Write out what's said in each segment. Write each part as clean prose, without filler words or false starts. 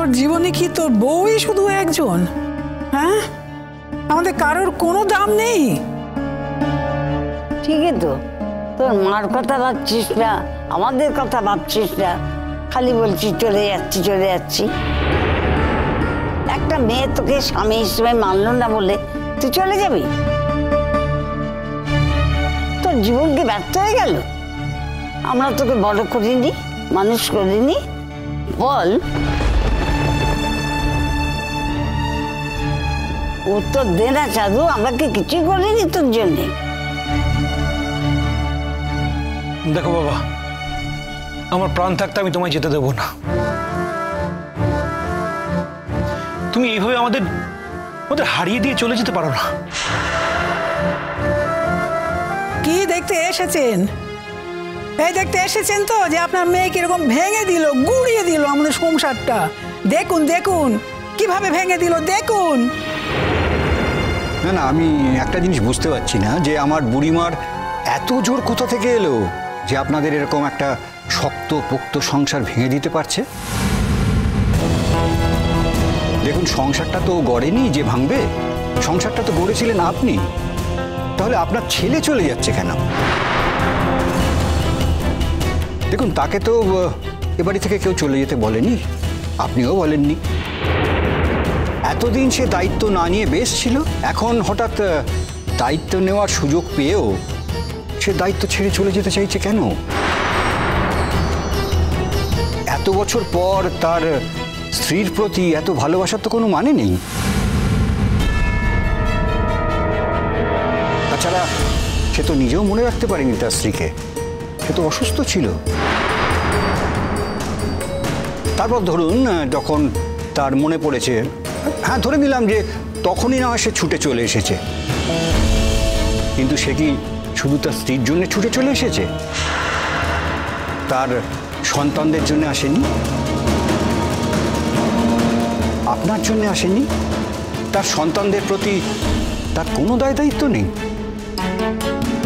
তোর জীবনে কি তোর বউই শুধু একজন? হ্যাঁ, আমাদের কারোর কোনো দাম নেই? ঠিকই তো, তোর মার কথা ভাবছিস না, আমাদের কথা ভাবছিস না, খালি বলছিস চলে যাচ্ছি চলে যাচ্ছি। একটা মেয়ে তোকে স্বামী হিসেবে মানলো না বলে তুই চলে যাবি? তোর জীবন কি ব্যর্থ হয়ে গেল? আমরা তোকে বড় করিনি, মানুষ করিনি? বল, উত্তর দে না চাঁদু, আমরা কি কিছুই করিনি তোর জন্যে? দেখো বাবা, আমার প্রাণ থাকতে আমি তোমায় যেতে দেবো না। তুমি এইভাবে আমাদের হারিয়ে দিয়ে চলে যেতে পারো না। কি দেখতে এসেছেন? এই দেখতে এসেছেন তো যে আপনার মেয়ে কিরকম ভেঙে দিল, গুড়িয়ে দিল আমাদের সংসারটা। দেখুন দেখুন কিভাবে ভেঙে দিল, দেখুন। না না, আমি একটা জিনিস বুঝতে পারছি না যে আমার বুড়িমার এত জোর কোথা থেকে এলো যে আপনাদের এরকম একটা শক্ত পোক্ত সংসার ভেঙে দিতে পারছে। দেখুন, সংসারটা তো গড়েনি যে ভাঙবে, সংসারটা তো গড়েছিলেন আপনি। তাহলে আপনার ছেলে চলে যাচ্ছে কেন? দেখুন, তাকে তো এ বাড়ি থেকে কেউ চলে যেতে বলেনি, আপনিও বলেননি। এতদিন সে দায়িত্ব না নিয়ে বেশ ছিল, এখন হঠাৎ দায়িত্ব নেওয়ার সুযোগ পেয়েও সে দায়িত্ব ছেড়ে চলে যেতে চাইছে কেন? এত বছর পর তার স্ত্রীর প্রতি এত ভালোবাসার তো কোনো মানে নেই। তাছাড়া সে তো নিজেও মনে রাখতে পারেনি তার স্ত্রীকে, সে তো অসুস্থ ছিল। তারপর ধরুন যখন তার মনে পড়েছে, হ্যাঁ ধরে নিলাম যে তখনই না হয় সে ছুটে চলে এসেছে, কিন্তু সে কি শুধু তার স্ত্রীর জন্য ছুটে চলে এসেছে? তার সন্তানদের জন্য আসেনি? আপনার জন্য আসেনি? তার সন্তানদের প্রতি তার কোনো দায় দায়িত্ব নেই?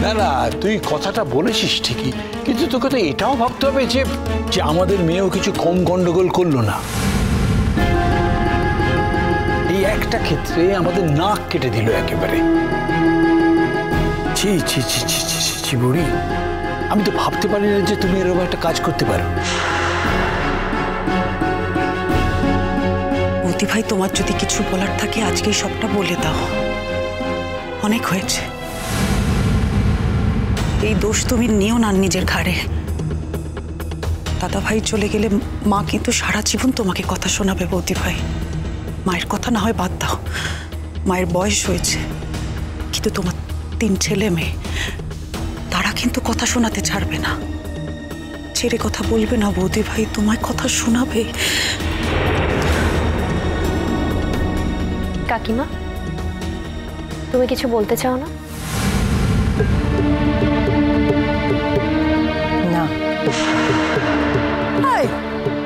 না না, তুই কথাটা বলেছিস ঠিকই, কিন্তু তোকে তো এটাও ভাবতে হবে যে আমাদের মেয়েও কিছু কম গন্ডগোল করলো না। এই একটা ক্ষেত্রে আমাদের নাক কেটে দিল একেবারে। ছি ছি ছি ছি ছি ছি ছি বুড়ি, আমি তো ভাবতে পারি না যে তুমি এরকম একটা কাজ করতে পারো। মতি ভাই, তোমার যদি কিছু বলার থাকে আজকেই সবটা বলে দাও, অনেক হয়েছে। এই দোষ তুমি নিও না নিজের ঘাড়ে। দাদা ভাই চলে গেলে মা কিন্তু সারা জীবন তোমাকে কথা শোনাবে বৌদি ভাই। মায়ের কথা না হয় বাদ দাও, মায়ের বয়স হয়েছে, কিন্তু তোমার 3 ছেলে মেয়ে, তারা কিন্তু কথা শোনাতে ছাড়বে না, ছেড়ে কথা বলবে না বৌদি ভাই, তোমায় কথা শোনাবে। কাকিমা, তুমি কিছু বলতে চাও না? না।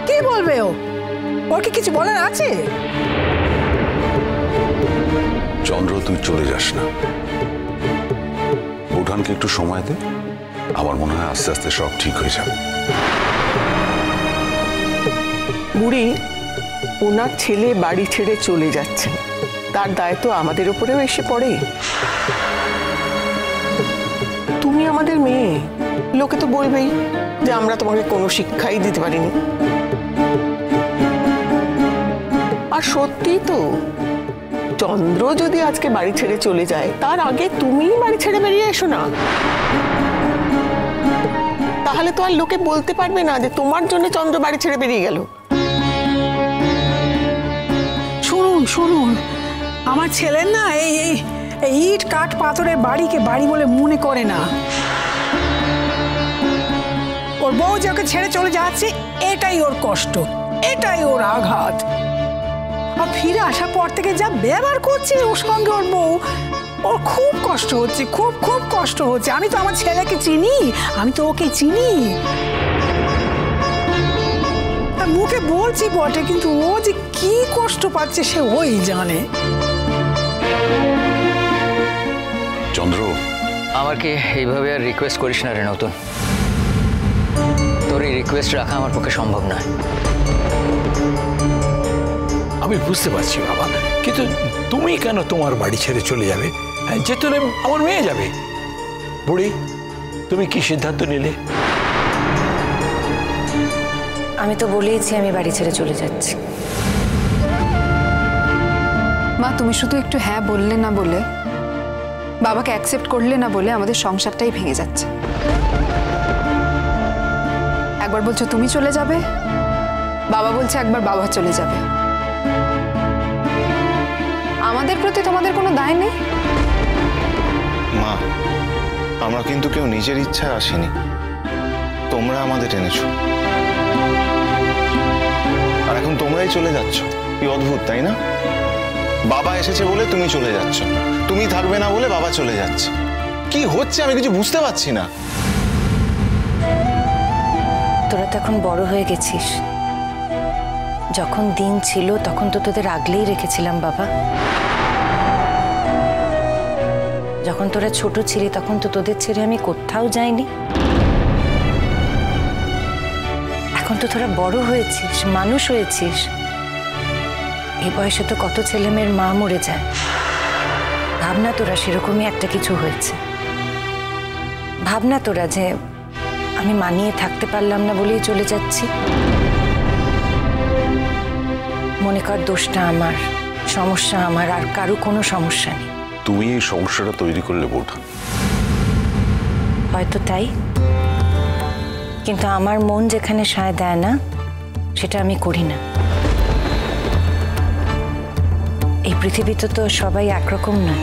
কি বলবে ও? ওর কি কিছু বলার আছে? চন্দ্র, তুই চলে যাস না, উঠানকে একটু সময় দে, আমার মনে হয় আস্তে আস্তে সব ঠিক হয়ে যাবে। বুড়ি, ওনার ছেলে বাড়ি ছেড়ে চলে যাচ্ছেন, তার দায় তো আমাদের উপরেও এসে পড়ে। তুমি আমাদের মেয়ে, লোকে তো বলবেই যে আমরা তোমাকে কোনো শিক্ষাই দিতে পারিনি। আর সত্যি তো, চন্দ্র যদি আজকে বাড়ি ছেড়ে চলে যায়, তার আগে তুমি বাড়ি ছেড়ে বেরিয়ে এসো না, তাহলে তো আর লোকে বলতে পারবে না যে তোমার জন্য চন্দ্র বাড়ি ছেড়ে বেরিয়ে গেল। শুনুন শুনুন, আমার ছেলের না এই ইট কাঠ পাথরের বাড়িকে বাড়ি বলে মনে করে না। ওর বউ যে ওকে ছেড়ে চলে যাচ্ছে, এটাই ওর কষ্ট, এটাই ওর আঘাত। আর ফিরে আসার পর থেকে যা ব্যবহার করছে ওর সঙ্গে ওর বউ, ওর খুব কষ্ট হচ্ছে, খুব খুব কষ্ট হচ্ছে। আমি তো আমার ছেলেকে চিনি, আমি তো ওকে চিনি। মুখে বলছি বটে, কিন্তু ও যে কি কষ্ট পাচ্ছে সে ওই জানে। চন্দ্র, আমাকে এইভাবে আর রিকোয়েস্ট করিস না রে নতুন, তোর এই রিকোয়েস্ট রাখা আমার পক্ষে সম্ভব নয়। আমি বুঝতে পারছি বাবা, কিন্তু তুমি কেন তোমার বাড়ি ছেড়ে চলে যাবে? যেতে হলে আমার মেয়ে যাবে। বুড়ি, তুমি কি সিদ্ধান্ত নিলে? আমি তো বলেইছি আমি বাড়ি ছেড়ে চলে যাচ্ছি। মা, তুমি শুধু একটু হ্যাঁ বললে না বলে, বাবাকে অ্যাকসেপ্ট করলে না বলে আমাদের সংসারটাই ভেঙে যাচ্ছে। একবার বলছো তুমি চলে যাবে, বাবা বলছে একবার বাবা চলে যাবে। আমাদের প্রতি তোমাদের কোনো দায় নেই? মা, আমরা কিন্তু কেউ নিজের ইচ্ছায় আসিনি, তোমরা আমাদের টেনেছো, আর এখন তোমরাই চলে যাচ্ছ। কি অদ্ভুত, তাই না? বাবা এসেছে বলে তুমি চলে যাচ্ছ, তুমি থাকবে না বলে বাবা চলে যাচ্ছে। কি হচ্ছে আমি কিছু বুঝতে পারছি না। তোরা তো এখন বড় হয়ে গেছিস, যখন দিন ছিল তখন তো তোদের আগলেই রেখেছিলাম বাবা। যখন তোরা ছোট ছিলি তখন তো তোদের ছেড়ে আমি কোথাও যাইনি। এখন তো তোরা বড় হয়েছিস, মানুষ হয়েছিস। এই বয়সে তো কত ছেলে মেয়ের মা মরে যায়। ভাবনা তোরা সেরকমই একটা কিছু হয়েছে। ভাবনা তোরা যে আমি মানিয়ে থাকতে পারলাম না বলেই চলে যাচ্ছি। মনে কর দোষটা আমার, সমস্যা আমার, আর কারো কোনো সমস্যা নেই। তুমি এই সমস্যাটা তৈরি করলে বৌঠা। হয়তো তাই, কিন্তু আমার মন যেখানে সায় দেয় না সেটা আমি করি না। এই পৃথিবীতে তো সবাই একরকম নয়।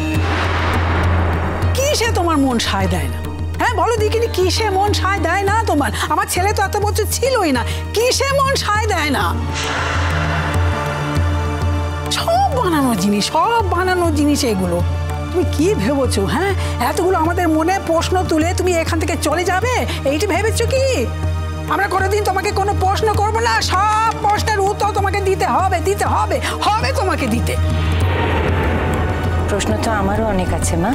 কিসে তোমার মন সায় দেয় না? হ্যাঁ বলো দেখিনি, কিসে মন সায় দেয় না তোমার? আমার ছেলে তো এত বছর ছিলই না, কিসে মন সায় দেয় না? সব বানানো জিনিস এগুলো। তুমি কি ভেবেছো? হ্যাঁ, এতগুলো আমাদের মনে প্রশ্ন তুলে তুমি এখান থেকে চলে যাবে, এইটি ভেবেছো কি? আমরা কোনোদিন তোমাকে কোনো প্রশ্ন করবো না, সব প্রশ্নের উত্তর তোমাকে দিতে হবে তোমাকে দিতে। প্রশ্ন তো আমারও অনেক আছে মা,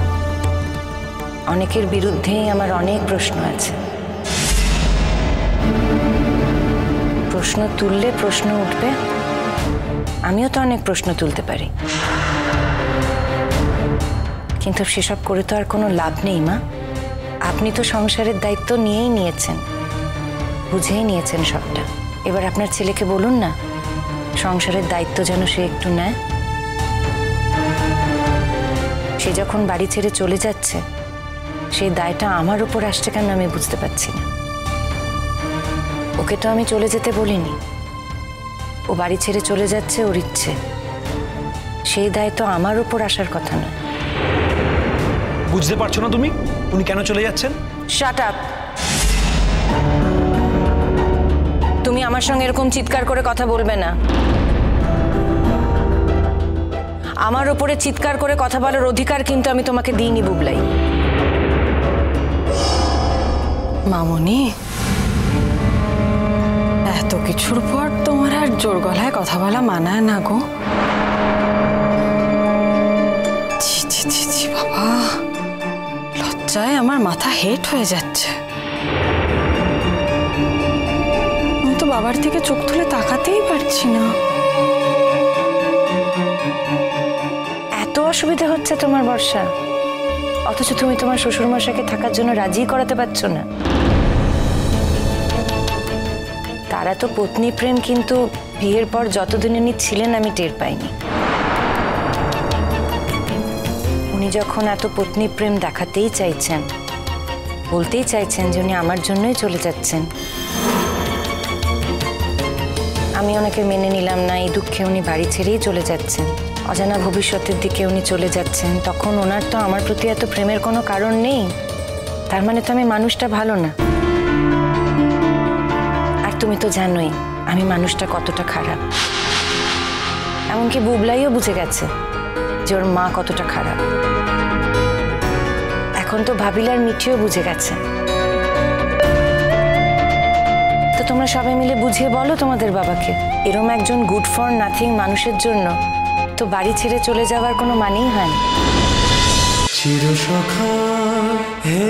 অনেকের বিরুদ্ধেই আমার অনেক প্রশ্ন আছে। প্রশ্ন তুললে প্রশ্ন উঠবে, আমিও তো অনেক প্রশ্ন তুলতে পারি, কিন্তু সেসব করে তো আর কোনো লাভ নেই মা। আপনি তো সংসারের দায়িত্ব নিয়েই নিয়েছেন, বুঝেই নিয়েছেন সবটা। এবার আপনার ছেলেকে বলুন না সংসারের দায়িত্ব যেন সে একটু নেয়। সে যখন বাড়ি ছেড়ে চলে যাচ্ছে সেই দায়টা আমার উপর আসছে কেন আমি বুঝতে পারছি না। ওকে তো আমি চলে যেতে বলিনি, ও বাড়ি ছেড়ে চলে যাচ্ছে ওর ইচ্ছে, সেই দায় তো আমার উপর আসার কথা নয়। বুঝতে পারছো না তুমি উনি কেন চলে যাচ্ছেন? Shut up. তুমি আমার সঙ্গে এরকম চিৎকার করে কথা বলবে না। আমার ওপরে চিৎকার করে কথা বলার অধিকার কিন্তু আমি তোমাকে দিইনি বুবলাই। মামনি, এত কিছুর পর তোমার আর জোর গলায় কথা বলা মানায় না গো। ছি ছি ছি ছি বাবা, লজ্জায় আমার মাথা হেট হয়ে যাচ্ছে। আমি তো বাবার দিকে চোখ তুলে তাকাতেই পারছি না। এত অসুবিধা হচ্ছে তোমার বর্ষা, অথচ তুমি তোমার শ্বশুরমশাইকে থাকার জন্য রাজি করাতে পারছো না। তারা তো পত্নী প্রেম, কিন্তু বিয়ের পর যতদিন উনি ছিলেন আমি টের পাইনি। উনি যখন এত পত্নী প্রেম দেখাতেই চাইছেন, বলতেই চাইছেন যে উনি আমার জন্যই চলে যাচ্ছেন, আমি ওনাকে মেনে নিলাম না। এই দুঃখে উনি বাড়ি ছেড়েই চলে যাচ্ছেন, অজানা ভবিষ্যতের দিকে উনি চলে যাচ্ছেন। তখন ওনার তো আমার প্রতি এত প্রেমের কোনো কারণ নেই। তার মানে তো আমি মানুষটা ভালো না। আর তুমি তো জানোই আমি মানুষটা কতটা খারাপ। এমনকি বুবলাইও বুঝে গেছে যে ওর মা কতটা খারাপ। এখন তো ভাবিলার মিঠিও বুঝে গেছে। তো তোমরা সবাই মিলে বুঝিয়ে বলো তোমাদের বাবাকে, এরম একজন গুড ফর নাথিং মানুষের জন্য তো বাড়ি ছেড়ে চলে যাওয়ার কোনো মানেই হয় না। চিরসখা হে